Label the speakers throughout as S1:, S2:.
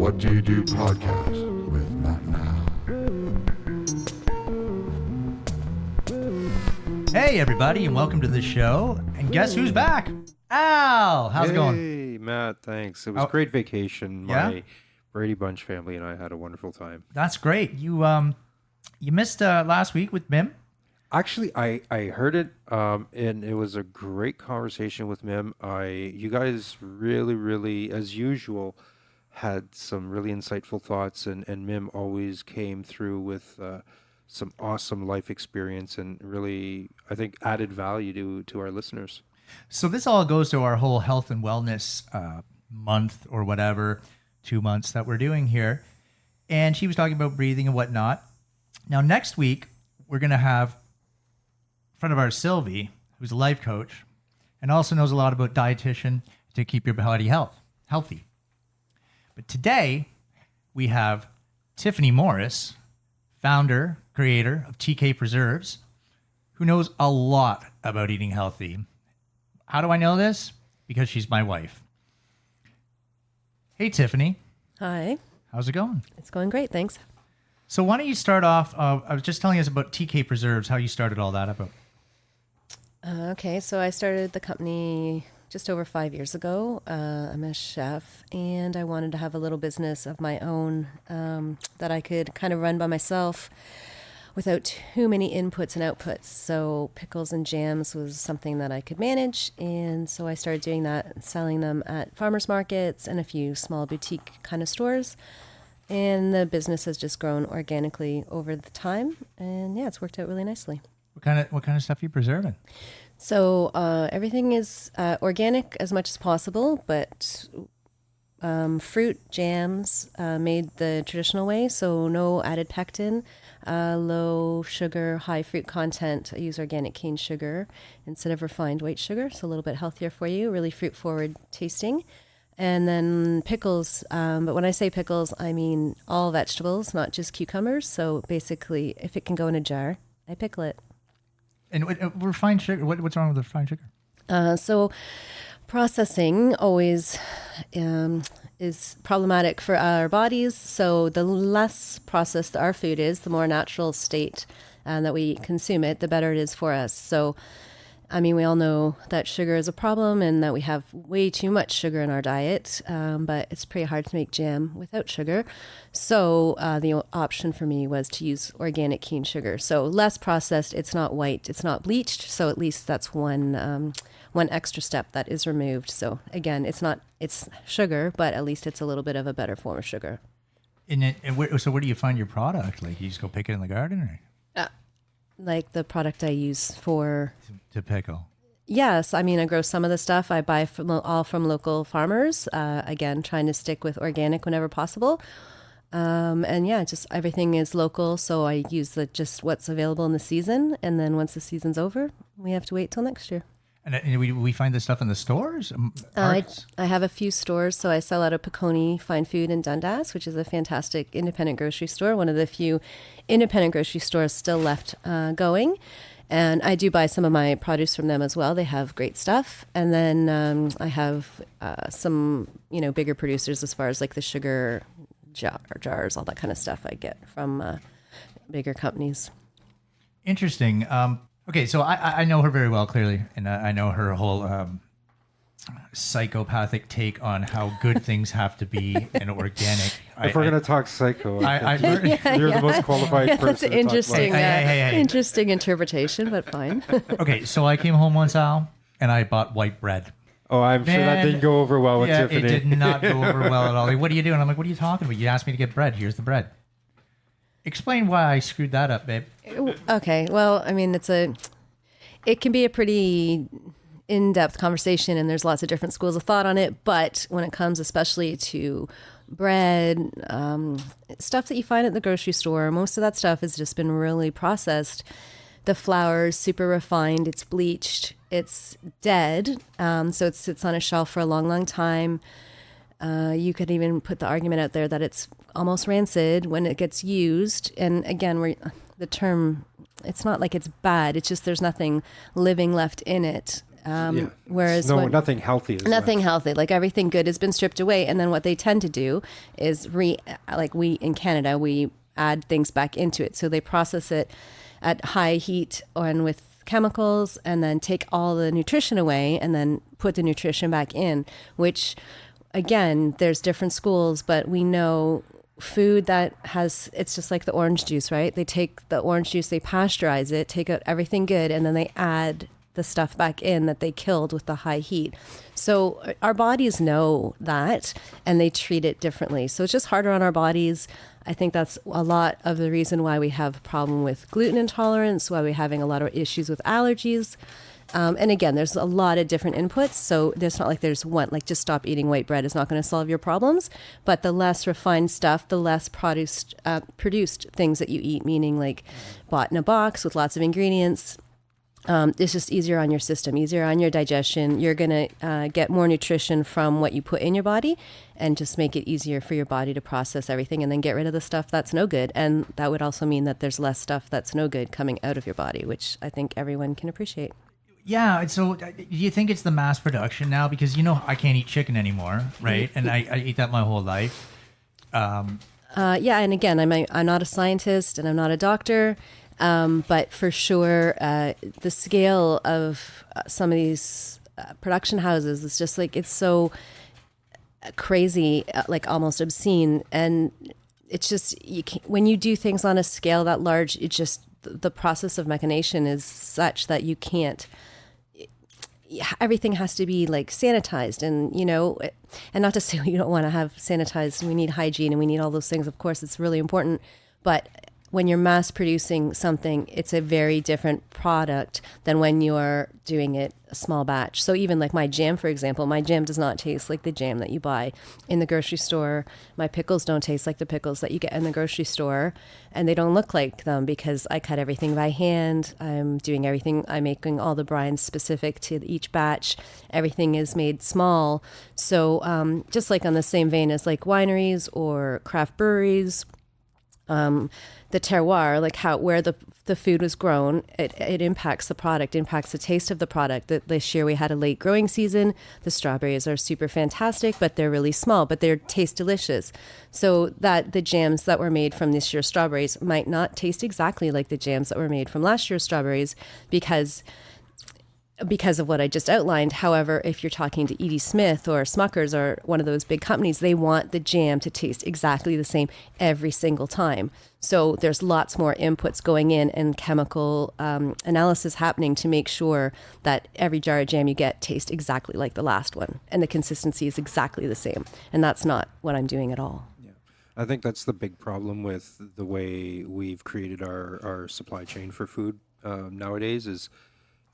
S1: What Do You Do podcast with Matt and Al.
S2: Hey, everybody, and welcome to the show. And guess who's back? Al! How's it going?
S3: Hey, Matt, thanks. It was a great vacation. My Brady Bunch family and I had a wonderful time.
S2: That's great. You missed last week with Mim?
S3: Actually, I heard it, and it was a great conversation with Mim. You guys really, as usual, had some really insightful thoughts, and Mim always came through with some awesome life experience and really, I think, added value to our listeners.
S2: So this all goes to our whole health and wellness month or whatever, 2 months that we're doing here. And she was talking about breathing and whatnot. Now, next week, we're going to have in front of our Sylvie, who's a life coach and also knows a lot about dietitian to keep your body healthy. But today, we have Tiffany Morris, founder, creator of TK Preserves, who knows a lot about eating healthy. How do I know this? Because she's my wife. Hey, Tiffany.
S4: Hi.
S2: How's it going?
S4: It's going great, thanks.
S2: So why don't you start off, I was just telling us about TK Preserves, how you started all that about.
S4: Okay, so I started the company just over 5 years ago. I'm a chef, and I wanted to have a little business of my own that I could kind of run by myself without too many inputs and outputs. So pickles and jams was something that I could manage, and so I started doing that, selling them at farmers markets and a few small boutique kind of stores. And the business has just grown organically over the time, and yeah, it's worked out really nicely.
S2: What kind of stuff are you preserving?
S4: So everything is organic as much as possible, but fruit jams made the traditional way, so no added pectin, low sugar, high fruit content. I use organic cane sugar instead of refined white sugar, so a little bit healthier for you, really fruit-forward tasting. And then pickles, but when I say pickles, I mean all vegetables, not just cucumbers. So basically, if it can go in a jar, I pickle it.
S2: And refined sugar, what's wrong with the refined sugar?
S4: So processing always is problematic for our bodies. So the less processed our food is, the more natural state that we consume it, the better it is for us. So, I mean, we all know that sugar is a problem and that we have way too much sugar in our diet, but it's pretty hard to make jam without sugar. So the option for me was to use organic cane sugar. So less processed, it's not white, it's not bleached. So at least that's one extra step that is removed. So again, it's sugar, but at least it's a little bit of a better form of sugar.
S2: So where do you find your product? Like you just go pick it in the garden? Or?
S4: Like the product I use for...
S2: To pickle.
S4: Yes. I mean, I grow some of the stuff. I buy all from local farmers. Again, trying to stick with organic whenever possible. And yeah, just everything is local. So I use just what's available in the season. And then once the season's over, we have to wait till next year.
S2: And we find this stuff in the stores?
S4: I have a few stores. So I sell out of Peconi Fine Food in Dundas, which is a fantastic independent grocery store. One of the few independent grocery stores still left going. And I do buy some of my produce from them as well. They have great stuff. And then I have some, bigger producers as far as like the sugar jars, all that kind of stuff I get from bigger companies.
S2: Interesting. Okay, so I know her very well, clearly, and I know her whole psychopathic take on how good things have to be and organic.
S3: If we're going to talk psycho, you're the most qualified person.
S4: That's an interesting, interesting interpretation, but fine.
S2: Okay, so I came home once, Al, and I bought white bread.
S3: Oh, I'm sure that didn't go over well with Tiffany.
S2: It did not go over well at all. Like, what are you doing? I'm like, what are you talking about? You asked me to get bread. Here's the bread. Explain why I screwed that up, babe.
S4: Okay, well, I mean, it can be a pretty in-depth conversation, and there's lots of different schools of thought on it. But when it comes especially to bread, stuff that you find at the grocery store, most of that stuff has just been really processed. The flour is super refined, it's bleached, it's dead, so it sits on a shelf for a long, long time. You could even put the argument out there that it's almost rancid when it gets used. And again, the term, it's not like it's bad, it's just there's nothing living left in it. Whereas
S3: nothing healthy is
S4: nothing
S3: left.
S4: healthy, like everything good has been stripped away. And then what they tend to do is like we in Canada, we add things back into it. So they process it at high heat and with chemicals, and then take all the nutrition away and then put the nutrition back in, which again, there's different schools, but we know food that has, it's just like the orange juice, right? They take the orange juice, they pasteurize it, take out everything good, and then they add the stuff back in that they killed with the high heat. So our bodies know that, and they treat it differently. So it's just harder on our bodies. I think that's a lot of the reason why we have a problem with gluten intolerance, why we're having a lot of issues with allergies. And again, there's a lot of different inputs. So there's not like there's one, like just stop eating white bread is not going to solve your problems. But the less refined stuff, the less produced things that you eat, meaning like bought in a box with lots of ingredients, it's just easier on your system, easier on your digestion. You're going to get more nutrition from what you put in your body, and just make it easier for your body to process everything, and then get rid of the stuff that's no good. And that would also mean that there's less stuff that's no good coming out of your body, which I think everyone can appreciate.
S2: Yeah. So do you think it's the mass production now? Because, I can't eat chicken anymore, right? And I eat that my whole life.
S4: Yeah. And again, I'm not a scientist and I'm not a doctor. But for sure, the scale of some of these production houses is just like, it's so crazy, like almost obscene. And it's just, when you do things on a scale that large, it just, the process of machination is such that you can't, everything has to be like sanitized, and and not to say we don't want to have sanitized, we need hygiene and we need all those things. Of course, it's really important, but when you're mass producing something, it's a very different product than when you're doing it a small batch. So even like my jam, for example, my jam does not taste like the jam that you buy in the grocery store. My pickles don't taste like the pickles that you get in the grocery store, and they don't look like them because I cut everything by hand. I'm doing everything. I'm making all the brines specific to each batch. Everything is made small. So just like on the same vein as like wineries or craft breweries, the terroir, like where the food was grown, it impacts the product, impacts the taste of the product. This year we had a late growing season. The strawberries are super fantastic, but they're really small, but they taste delicious. So that the jams that were made from this year's strawberries might not taste exactly like the jams that were made from last year's strawberries because of what I just outlined. However, if you're talking to Edie Smith or Smucker's or one of those big companies, they want the jam to taste exactly the same every single time. So there's lots more inputs going in and chemical analysis happening to make sure that every jar of jam you get tastes exactly like the last one, and the consistency is exactly the same. And that's not what I'm doing at all.
S3: Yeah, I think that's the big problem with the way we've created our supply chain for food nowadays is,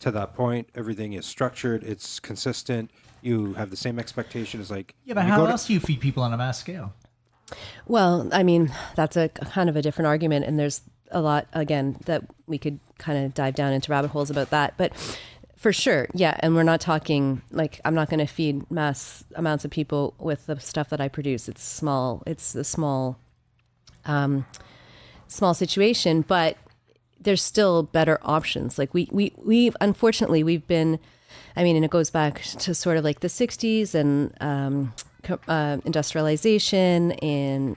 S3: to that point, everything is structured, it's consistent, you have the same expectation as like...
S2: Yeah, but how else do you feed people on a mass scale?
S4: Well, I mean, that's a kind of a different argument, and there's a lot, again, that we could kind of dive down into rabbit holes about that. But for sure, yeah, and we're not talking, like, I'm not going to feed mass amounts of people with the stuff that I produce. It's small. It's a small situation, but there's still better options. Like we've unfortunately, we've been, I mean, and it goes back to sort of like the 60s and industrialization and,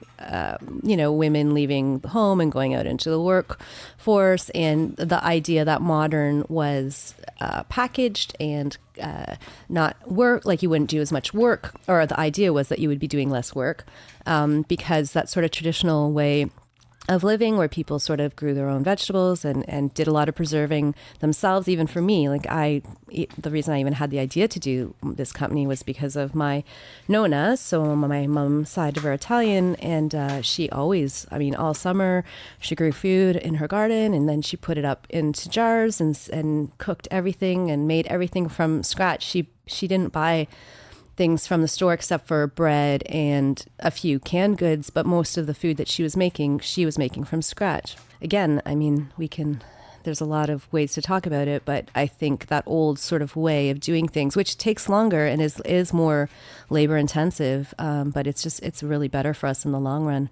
S4: women leaving home and going out into the workforce, and the idea that modern was packaged and not work, like you wouldn't do as much work, or the idea was that you would be doing less work because that sort of traditional way of living where people sort of grew their own vegetables and did a lot of preserving themselves. Even for me, like the reason I even had the idea to do this company was because of my Nona. So my mom's side of her Italian, and she always, I mean, all summer she grew food in her garden, and then she put it up into jars and cooked everything and made everything from scratch. She didn't buy things from the store except for bread and a few canned goods, but most of the food that she was making from scratch. Again, I mean, there's a lot of ways to talk about it, but I think that old sort of way of doing things, which takes longer and is more labor intensive, but it's really better for us in the long run.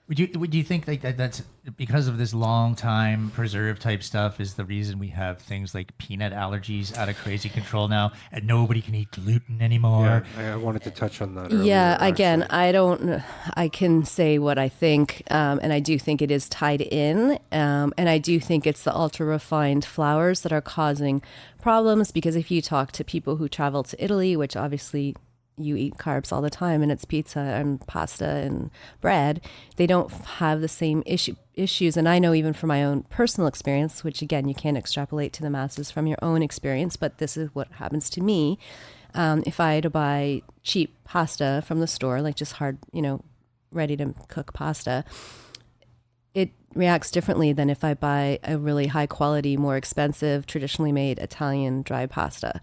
S2: Would you think like that's because of this long time preserved type stuff is the reason we have things like peanut allergies out of crazy control now, and nobody can eat gluten anymore?
S3: Yeah, I wanted to touch on that earlier.
S4: Yeah, again,
S3: actually.
S4: I can say what I think, and I do think it is tied in, and I do think it's the ultra refined flours that are causing problems, because if you talk to people who travel to Italy, which obviously you eat carbs all the time and it's pizza and pasta and bread, they don't have the same issues. And I know even from my own personal experience, which again, you can't extrapolate to the masses from your own experience, but this is what happens to me. If I had to buy cheap pasta from the store, like just hard, ready to cook pasta, it reacts differently than if I buy a really high quality, more expensive, traditionally made Italian dry pasta.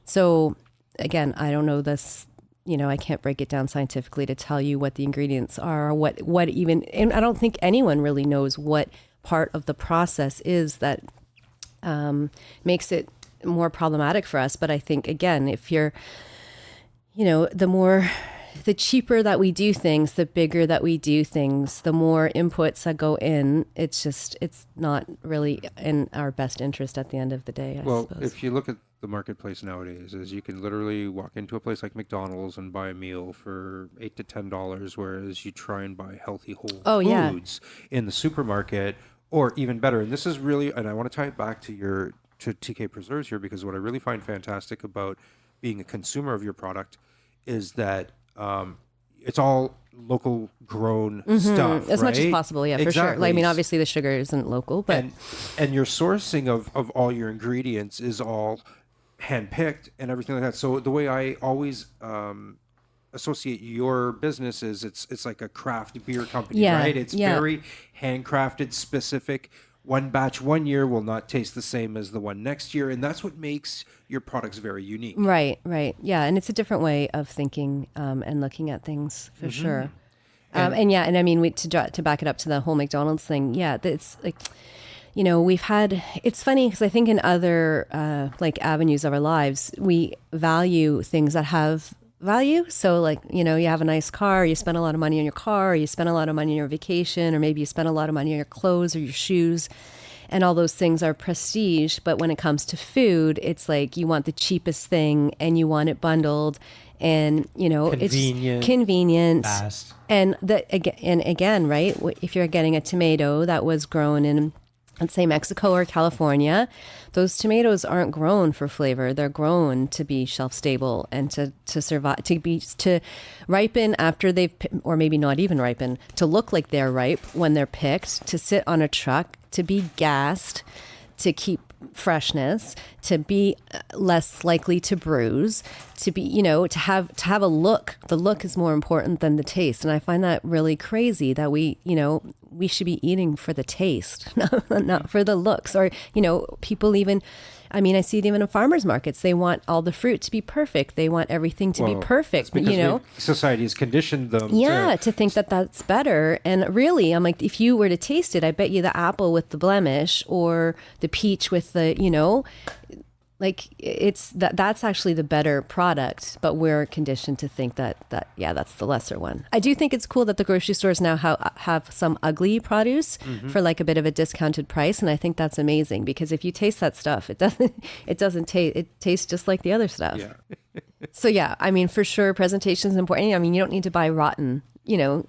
S4: So again, I don't know this, I can't break it down scientifically to tell you what the ingredients are, or what even, and I don't think anyone really knows what part of the process is that makes it more problematic for us. But I think, again, if you're, the cheaper that we do things, the bigger that we do things, the more inputs that go in, it's not really in our best interest at the end of the day, I suppose.
S3: If you look at the marketplace nowadays, is you can literally walk into a place like McDonald's and buy a meal for $8 to $10, whereas you try and buy healthy whole foods in the supermarket, or even better. And this is really, and I want to tie it back to TK Preserves here, because what I really find fantastic about being a consumer of your product is that it's all local grown stuff,
S4: as much as
S3: right?
S4: possible. Yeah,
S3: Exactly.
S4: for sure. Like, I mean, obviously the sugar isn't local, but
S3: and your sourcing of all your ingredients is all handpicked and everything like that. So the way I always associate your business is it's like a craft beer company, right? It's very handcrafted, specific. One batch one year will not taste the same as the one next year, and that's what makes your products very unique.
S4: Right. Yeah, and it's a different way of thinking and looking at things, for sure. And I mean, to back it up to the whole McDonald's thing, it's like, it's funny because I think in other like avenues of our lives, we value things that have value. So like, you have a nice car, you spend a lot of money on your car, or you spend a lot of money on your vacation, or maybe you spend a lot of money on your clothes or your shoes, and all those things are prestige. But when it comes to food, it's like you want the cheapest thing and you want it bundled, and it's convenient,
S2: fast.
S4: And again, right? If you're getting a tomato that was grown in, let's say, Mexico or California, those tomatoes aren't grown for flavor. They're grown to be shelf stable and to survive, to ripen after they've, or maybe not even ripen, to look like they're ripe when they're picked, to sit on a truck, to be gassed, to keep freshness, to be less likely to bruise, to be, to have a look. The look is more important than the taste. And I find that really crazy that we should be eating for the taste, not for the looks. Or, people even, I mean, I see it even in farmers markets. They want all the fruit to be perfect. They want everything to be perfect,
S3: Society has conditioned them
S4: to think that that's better. And really, I'm like, if you were to taste it, I bet you the apple with the blemish or the peach with the, like it's that's actually the better product, but we're conditioned to think that that's the lesser one. I do think it's cool that the grocery stores now have some ugly produce for like a bit of a discounted price, and I think that's amazing, because if you taste that stuff, it doesn't taste, it tastes just like the other stuff. Yeah. So yeah, I mean, for sure, presentation is important. I mean, you don't need to buy rotten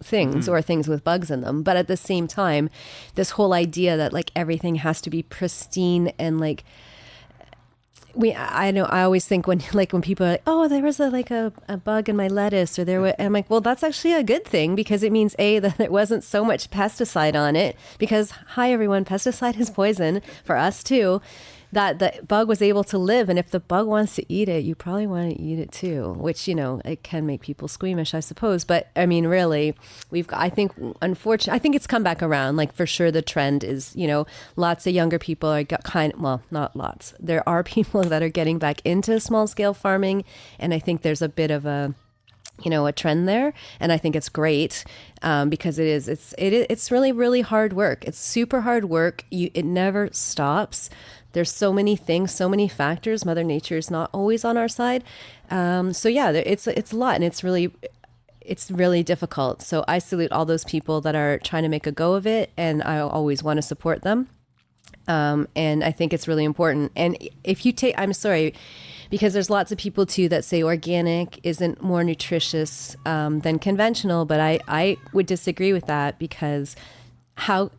S4: things or things with bugs in them, but at the same time, this whole idea that like everything has to be pristine and like. I always think when people are like, oh, there was a bug in my lettuce, or I'm like, well, that's actually a good thing, because it means that there wasn't so much pesticide on it, because hi everyone, pesticide is poison for us too, that the bug was able to live. And if the bug wants to eat it, you probably want to eat it too, which, it can make people squeamish, I suppose. But I mean, really, I think it's come back around. Like, for sure, the trend is, lots of younger people are not lots. There are people that are getting back into small scale farming. And I think there's a bit of a trend there. And I think it's great because it's really, really hard work. It's super hard work. It never stops. There's so many things, so many factors. Mother Nature is not always on our side. So yeah, it's a lot, and it's really, it's really difficult. So I salute all those people that are trying to make a go of it, and I always want to support them. And I think it's really important. And if you take, I'm sorry, because there's lots of people too that say organic isn't more nutritious than conventional, but I would disagree with that, because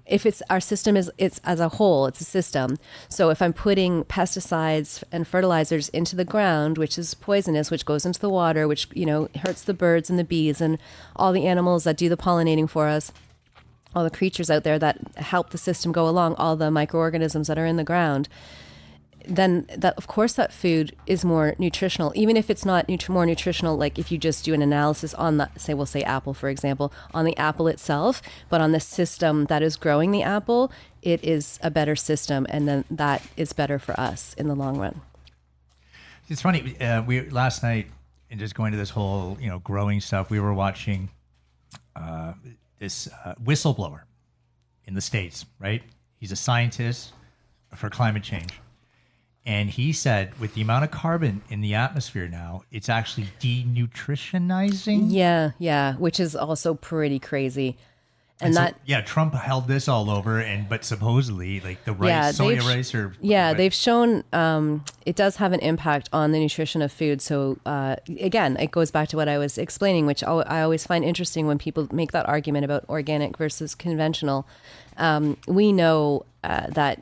S4: if it's our system it's as a whole, it's a system. So if I'm putting pesticides and fertilizers into the ground, which is poisonous, which goes into the water, which, hurts the birds and the bees and all the animals that do the pollinating for us, all the creatures out there that help the system go along, all the microorganisms that are in the ground, then of course that food is more nutritional, even if it's not more nutritional, like if you just do an analysis on the, we'll say apple, for example, on the apple itself, but on the system that is growing the apple, it is a better system, and then that is better for us in the long run.
S2: It's funny, we last night, and just going to this whole, growing stuff, we were watching this whistleblower in the States, right? He's a scientist for climate change. And he said, with the amount of carbon in the atmosphere now, it's actually denutritionizing.
S4: Yeah, which is also pretty crazy. And
S2: so, Trump held this all over, but supposedly, like the rice, soya rice,
S4: they've shown it does have an impact on the nutrition of food. So again, it goes back to what I was explaining, which I always find interesting when people make that argument about organic versus conventional. We know that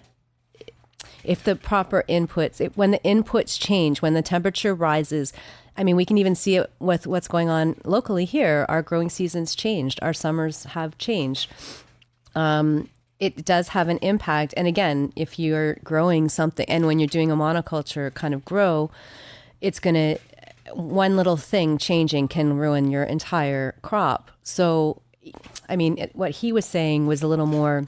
S4: if the proper inputs, when the inputs change, when the temperature rises, we can even see it with what's going on locally here. Our growing seasons changed. Our summers have changed. It does have an impact. And again, if you're growing something, and when you're doing a monoculture kind of grow, it's going to, one little thing changing can ruin your entire crop. So, what he was saying was a little more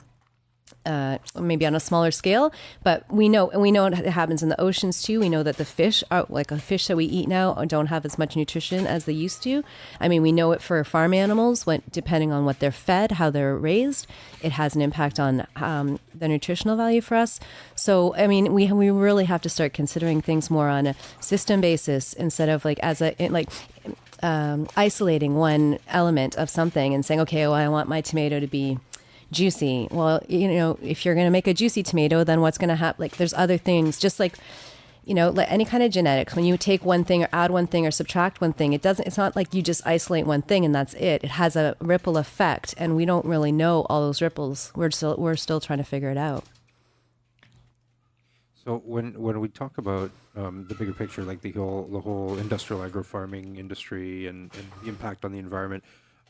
S4: maybe on a smaller scale, but we know it happens in the oceans too. We know that the fish are, like a fish that we eat now, don't have as much nutrition as they used to. We know it for farm animals, depending on what they're fed, how they're raised, it has an impact on the nutritional value for us. So, we really have to start considering things more on a system basis, instead of isolating one element of something and saying, okay, well, I want my tomato to be juicy. Well, if you're going to make a juicy tomato, then what's going to happen? Like, there's other things, just like any kind of genetics. When you take one thing or add one thing or subtract one thing, it's not like you just isolate one thing and that's it. It has a ripple effect, and we don't really know all those ripples. We're still trying to figure it out.
S3: So when we talk about the bigger picture, like the whole industrial agro-farming industry and the impact on the environment,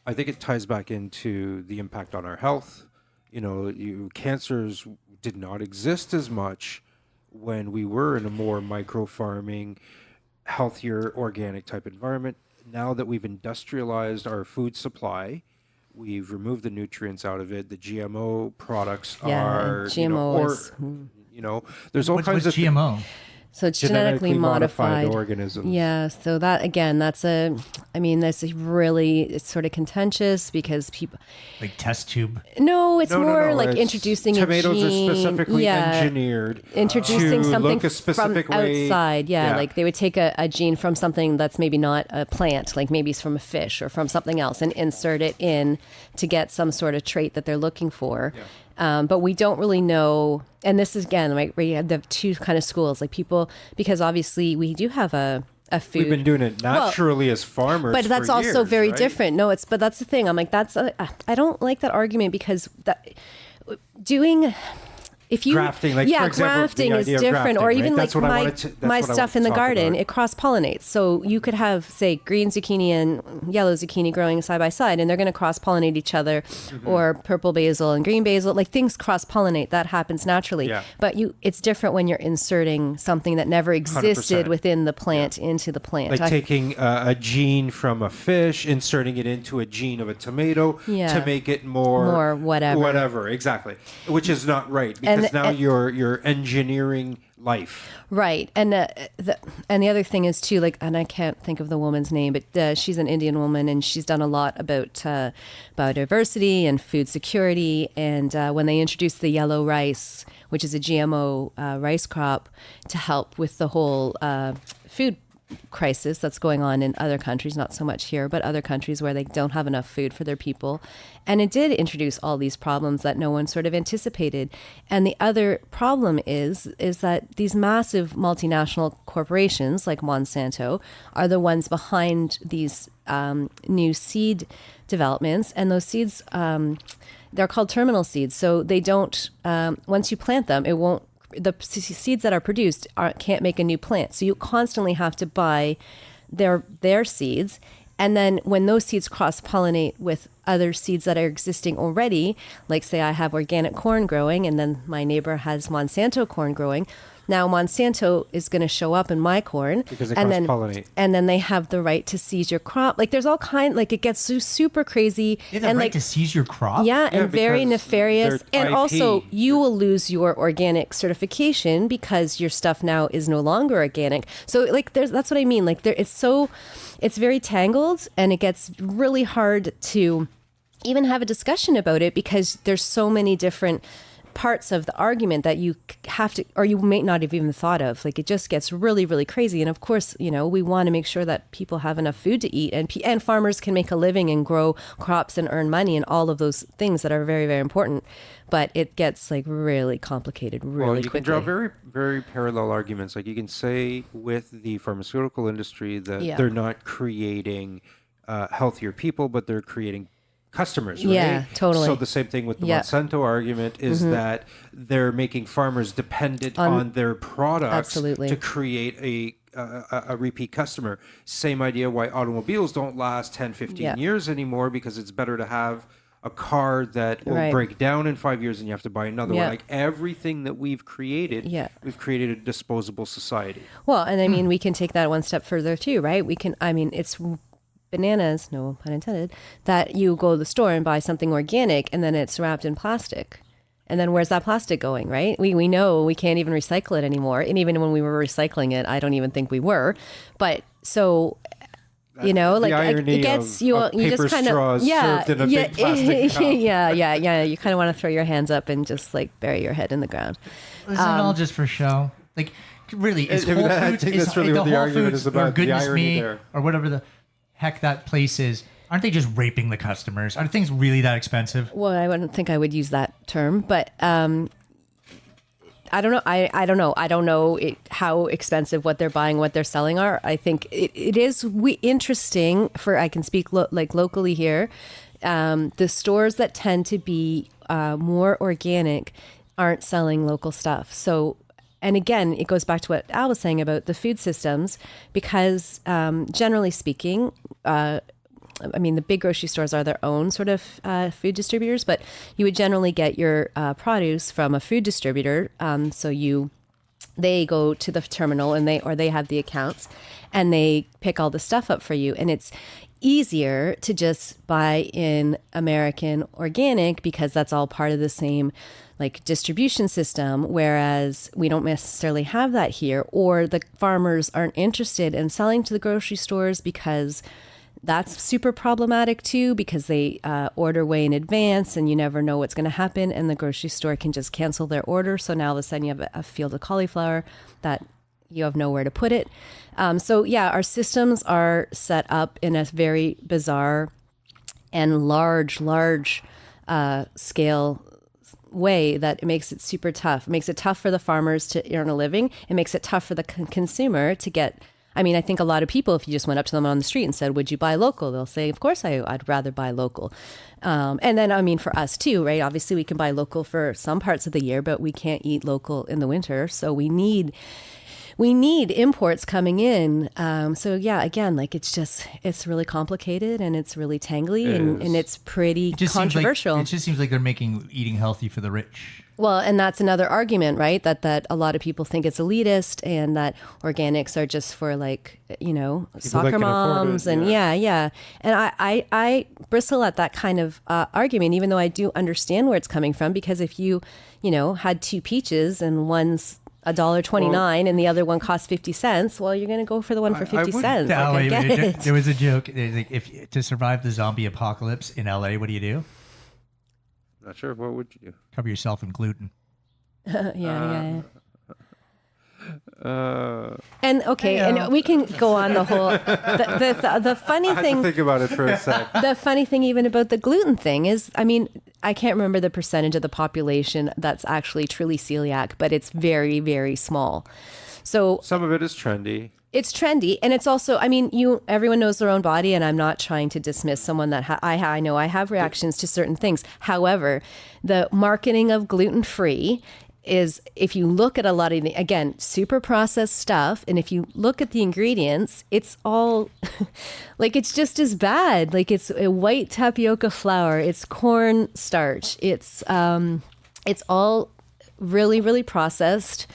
S3: I think it ties back into the impact on our health. Cancers did not exist as much when we were in a more micro-farming, healthier, organic type environment. Now that we've industrialized our food supply, we've removed the nutrients out of it. The GMO products are
S4: GMOs.
S3: There's all kinds of
S2: GMO.
S4: So it's genetically modified
S3: organisms.
S4: Yeah. So that, again, that's it's sort of contentious, because people,
S2: like test tube.
S4: No, it's more like
S3: it's
S4: introducing
S3: tomatoes
S4: a gene.
S3: are specifically engineered
S4: introducing
S3: to
S4: something
S3: look a specific
S4: from
S3: way.
S4: outside. Yeah, like they would take a gene from something that's maybe not a plant, like maybe it's from a fish or from something else, and insert it in to get some sort of trait that they're looking for. Yeah. But we don't really know, and this is, again, like, where you have the two kind of schools, like people, because obviously we do have a food.
S3: We've been doing it naturally as farmers,
S4: but that's
S3: for
S4: also
S3: years,
S4: very
S3: right?
S4: different. No, but that's the thing. I'm like, I don't like that argument, because if you
S3: grafting, like, for example,
S4: grafting is different,
S3: grafting,
S4: or even
S3: right?
S4: like my stuff in the garden, it cross-pollinates. So you could have, say, green zucchini and yellow zucchini growing side by side, and they're going to cross-pollinate each other, or purple basil and green basil. Like, things cross-pollinate. That happens naturally. Yeah. But it's different when you're inserting something that never existed
S3: 100%.
S4: Within the plant into the plant.
S3: Like taking a gene from a fish, inserting it into a gene of a tomato to make it more
S4: whatever.
S3: Whatever, exactly. Which is not right. Because now you're engineering life,
S4: right? And the other thing is too, like, and I can't think of the woman's name, but she's an Indian woman, and she's done a lot about biodiversity and food security. And when they introduced the yellow rice, which is a GMO rice crop, to help with the whole food crisis that's going on in other countries, not so much here, but other countries where they don't have enough food for their people. And it did introduce all these problems that no one sort of anticipated. And the other problem is that these massive multinational corporations like Monsanto are the ones behind these new seed developments. And those seeds, they're called terminal seeds. So they don't, once you plant them, the seeds that are produced can't make a new plant. So you constantly have to buy their seeds. And then when those seeds cross-pollinate with other seeds that are existing already, like say I have organic corn growing and then my neighbor has Monsanto corn growing, now Monsanto is going to show up in my corn
S3: Because they
S4: and
S3: cross-pollinate.
S4: and then they have the right to seize your crop. Like there's all like it gets super crazy.
S2: They have the
S4: and
S2: right
S4: like
S2: to seize your crop?
S4: yeah, and very
S3: because
S4: nefarious.
S3: they're
S4: And also,
S3: IP.
S4: you will lose your organic certification because your stuff now is no longer organic. So, like, that's what I mean. Like, it's very tangled, and it gets really hard to even have a discussion about it because there's so many different parts of the argument that you have to, or you may not have even thought of. Like, it just gets really, really crazy. And of course, we want to make sure that people have enough food to eat and farmers can make a living and grow crops and earn money and all of those things that are very, very important. But it gets like really complicated really
S3: Well, you
S4: quickly.
S3: can draw very, very parallel arguments. Like you can say with the pharmaceutical industry that
S4: Yeah.
S3: they're not creating healthier people, but they're creating customers, right?
S4: Yeah, totally.
S3: So the same thing with the
S4: Yeah.
S3: Monsanto argument is that they're making farmers dependent on their products
S4: Absolutely.
S3: to create a repeat customer. Same idea why automobiles don't last 10, 15
S4: Yeah.
S3: years anymore, because it's better to have a car that will
S4: Right.
S3: break down in 5 years and you have to buy another
S4: Yeah.
S3: one. Like everything that we've created,
S4: Yeah.
S3: we've created a disposable society.
S4: Well, and I mean, we can take that one step further too, right? It's bananas, no pun intended, that you go to the store and buy something organic and then it's wrapped in plastic. And then where's that plastic going, right? We know we can't even recycle it anymore. And even when we were recycling it, I don't even think we were. But so, like
S3: irony
S4: it gets
S3: of
S4: you
S3: paper
S4: just kind of
S3: straws served in a big plastic cup.
S4: yeah. You kind of want to throw your hands up and just like bury your head in the ground.
S2: Isn't it all just for show? Like, really, is
S3: I
S2: Whole
S3: mean, I
S2: Foods,
S3: think
S2: is
S3: that's really
S2: the
S3: what the
S2: Whole
S3: argument
S2: Foods
S3: is about,
S2: or
S3: the
S2: Goodness
S3: irony
S2: Me
S3: there.
S2: or whatever the heck that place is? Aren't they just raping the customers? Are things really that expensive?
S4: Well, I wouldn't think I would use that term, but I don't know. I don't know. I don't know how expensive what they're buying, what they're selling are. I think it is interesting I can speak locally here. The stores that tend to be more organic aren't selling local stuff. So, and again, it goes back to what Al was saying about the food systems, because generally speaking, the big grocery stores are their own sort of food distributors, but you would generally get your produce from a food distributor. They go to the terminal and they have the accounts and they pick all the stuff up for you. And it's easier to just buy in American organic because that's all part of the same like distribution system, whereas we don't necessarily have that here, or the farmers aren't interested in selling to the grocery stores because that's super problematic too, because they order way in advance and you never know what's going to happen, and the grocery store can just cancel their order. So now all of a sudden you have a field of cauliflower that you have nowhere to put it. Our systems are set up in a very bizarre and large scale way that it makes it super tough. It makes it tough for the farmers to earn a living. It makes it tough for the consumer to get. I mean, I think a lot of people, if you just went up to them on the street and said, would you buy local? They'll say, of course, I'd rather buy local. And then, for us too, right? Obviously, we can buy local for some parts of the year, but we can't eat local in the winter. So we need imports coming in. Again, like it's really complicated and it's really tangly and it's pretty controversial.
S2: It just seems like they're making eating healthy for the rich.
S4: Well, and that's another argument, right? That a lot of people think it's elitist and that organics are just for soccer moms and yeah. And I bristle at that kind of argument, even though I do understand where it's coming from, because if you had two peaches and one's $1.29 and the other one costs 50 cents, well, you're going to go for the one for 50 cents.
S2: There was a joke. Like, if to survive the zombie apocalypse in LA, what do you do?
S3: Not sure. What would you do?
S2: Cover yourself in gluten.
S4: Yeah. And okay, and we can go on the whole. The funny
S3: I had
S4: thing.
S3: to think about it for a sec.
S4: The funny thing, even about the gluten thing, is, I mean, I can't remember the percentage of the population that's actually truly celiac, but it's very, very small. So
S3: Some of it is trendy.
S4: it's trendy, and it's also, I mean, everyone knows their own body, and I'm not trying to dismiss someone that I know I have reactions to certain things. However, the marketing of gluten-free is, if you look at a lot of the, again, super processed stuff, and if you look at the ingredients, it's all like, it's just as bad. Like, it's a white tapioca flour, it's corn starch, it's all really, really processed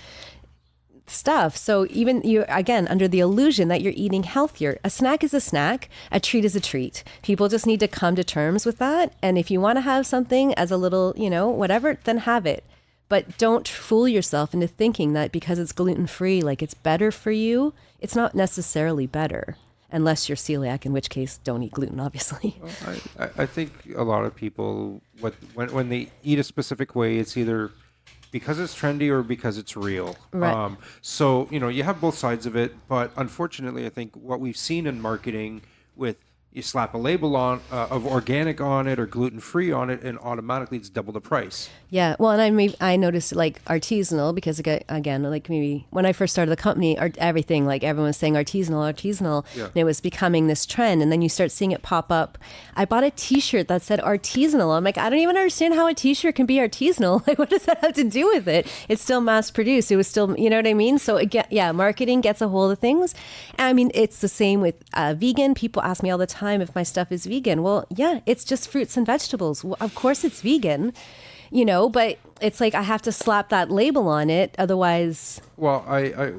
S4: stuff. So even you, again, under the illusion that you're eating healthier, a snack is a snack, a treat is a treat. People just need to come to terms with that. And if you want to have something as a little, whatever, then have it. But don't fool yourself into thinking that because it's gluten-free, like it's better for you. It's not necessarily better, unless you're celiac, in which case don't eat gluten, obviously.
S3: Well, I think a lot of people, when they eat a specific way, it's either because it's trendy or because it's real.
S4: Right.
S3: So, you have both sides of it. But unfortunately, I think what we've seen in marketing with, you slap a label on of organic on it or gluten-free on it, and automatically it's double the price.
S4: Yeah, well, and I noticed like artisanal, because again, like maybe when I first started the company, everything, like everyone was saying artisanal,
S3: Yeah.
S4: and it was becoming this trend, and then you start seeing it pop up. I bought a T-shirt that said artisanal. I'm like, I don't even understand how a T-shirt can be artisanal. Like, what does that have to do with it? It's still mass-produced. It was still, you know what I mean? So again, yeah, marketing gets a hold of things. And I mean, it's the same with vegan. People ask me all the time if my stuff is vegan. Well, yeah, it's just fruits and vegetables. Well, of course it's vegan. But it's like I have to slap that label on it, otherwise.
S3: Well, I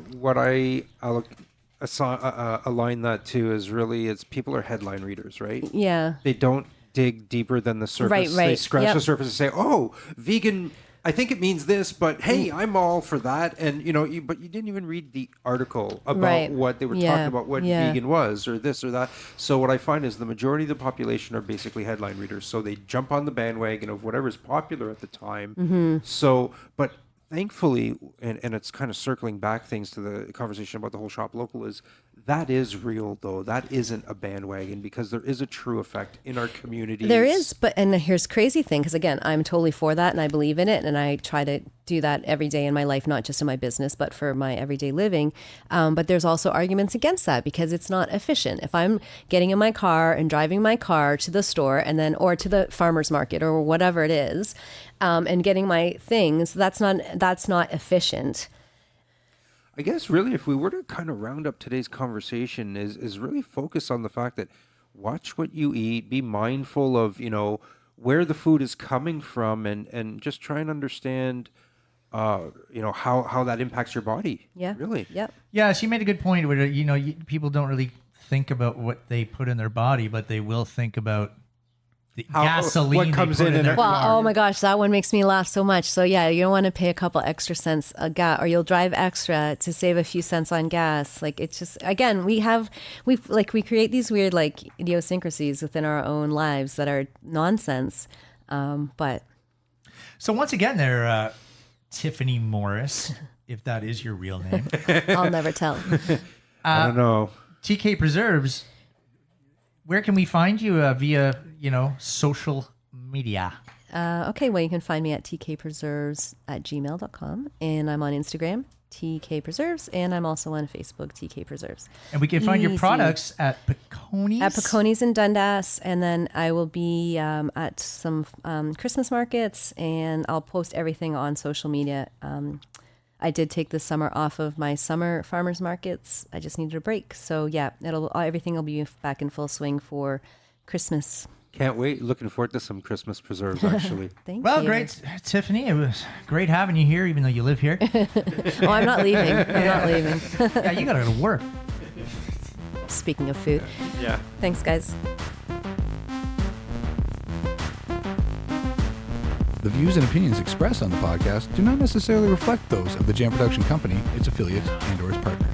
S3: align that to is really, it's people are headline readers, right?
S4: Yeah.
S3: They don't dig deeper than the surface.
S4: Right.
S3: They scratch
S4: Yep.
S3: the surface and say, "Oh, vegan. I think it means this, but hey, I'm all for that." And but you didn't even read the article about
S4: Right.
S3: what they were
S4: Yeah.
S3: talking about, what
S4: Yeah.
S3: vegan was, or this or that. So what I find is the majority of the population are basically headline readers. So they jump on the bandwagon of whatever's popular at the time.
S4: Mm-hmm.
S3: So, but thankfully, and it's kind of circling back things to the conversation about the whole shop local, is that is real, though. That isn't a bandwagon, because there is a true effect in our communities.
S4: There is, and here's crazy thing, because again, I'm totally for that, and I believe in it, and I try to do that every day in my life, not just in my business, but for my everyday living. But there's also arguments against that, because it's not efficient. If I'm getting in my car and driving my car to the store, and then or to the farmer's market or whatever it is, and getting my things, that's not efficient.
S3: I guess really, if we were to kind of round up today's conversation, is really focus on the fact that watch what you eat, be mindful of, where the food is coming from, and just try and understand, how that impacts your body.
S4: Yeah.
S3: Really.
S4: Yep.
S2: Yeah, she made a good point where, people don't really think about what they put in their body, but they will think about the gasoline
S3: what
S2: they
S3: comes
S2: put
S3: in
S2: their
S3: their
S4: Well,
S2: car.
S4: oh my gosh, that one makes me laugh so much. So yeah, you don't want to pay a couple extra cents a gas, or you'll drive extra to save a few cents on gas. Like, it's just, again, we create these weird like idiosyncrasies within our own lives that are nonsense. But
S2: So once again, there, Tiffany Morris, if that is your real name,
S4: I'll never tell.
S3: I don't know.
S2: TK Preserves. Where can we find you via, social media?
S4: Okay, well, you can find me at tkpreserves@gmail.com, and I'm on Instagram, TK Preserves, and I'm also on Facebook, TK Preserves.
S2: And we can find your
S4: Easy.
S2: products at Piconi's.
S4: At Piconi's in Dundas, and then I will be at some Christmas markets, and I'll post everything on social media. I did take this summer off of my summer farmers markets. I just needed a break, so yeah, everything will be back in full swing for Christmas.
S3: Can't wait. Looking forward to some Christmas preserves, actually.
S4: Thank
S2: Well,
S4: you.
S2: great, Tiffany. It was great having you here, even though you live here.
S4: Oh, I'm not leaving. I'm not leaving.
S2: Yeah, you got to go to work.
S4: Speaking of food,
S3: Yeah.
S4: thanks, guys.
S1: The views and opinions expressed on the podcast do not necessarily reflect those of the Jam Production Company, its affiliates, and/or its partners.